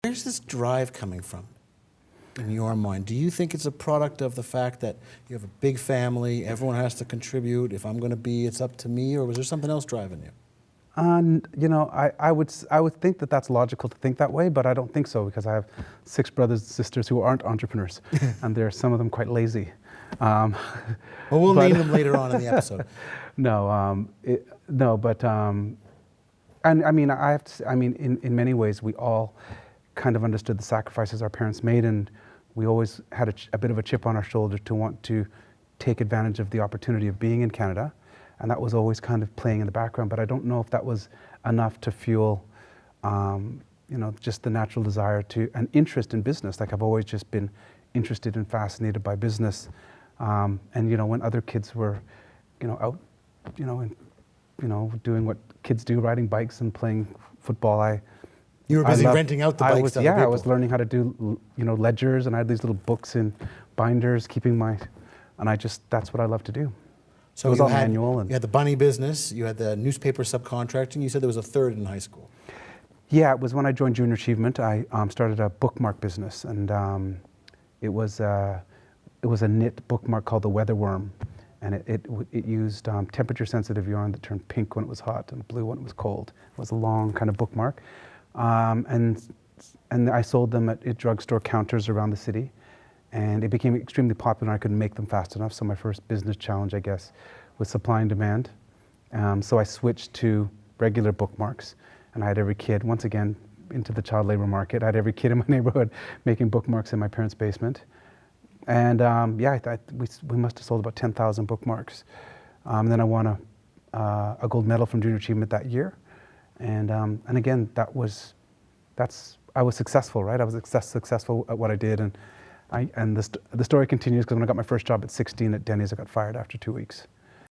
Where's this drive coming from in your mind? Do you think it's a product of the fact that you have a big family, everyone has to contribute, if I'm going to be, it's up to me, or was there something else driving you? I would think that that's logical to think that way, but I don't think so because I have 6 brothers and sisters who aren't entrepreneurs, and some of them quite lazy. Well, we'll name them later on in the episode. And I mean, in many ways, we all kind of understood the sacrifices our parents made, and we always had a bit of a chip on our shoulder to want to take advantage of the opportunity of being in Canada. And that was always kind of playing in the background, but I don't know if that was enough to fuel, just the natural desire an interest in business. Like I've always just been interested and fascinated by business. When other kids were, out, doing what kids do, riding bikes and playing football, You were busy renting out the bikes to other people. I was learning how to do, ledgers, and I had these little books in binders, that's what I love to do. So it was all manual. You had the bunny business, you had the newspaper subcontracting, you said there was a third in high school. Yeah, it was when I joined Junior Achievement. I started a bookmark business, and it was a knit bookmark called the Weather Worm, and it used temperature-sensitive yarn that turned pink when it was hot and blue when it was cold. It was a long kind of bookmark, and I sold them at drugstore counters around the city. And it became extremely popular, and I couldn't make them fast enough. So my first business challenge, I guess, was supply and demand. So I switched to regular bookmarks, and I had every kid, once again, into the child labor market. I had every kid in my neighborhood making bookmarks in my parents' basement. And we must have sold about 10,000 bookmarks. Then I won a gold medal from Junior Achievement that year. And again, I was successful, right? I was successful at what I did. And the story continues because when I got my first job at 16 at Denny's, I got fired after 2 weeks.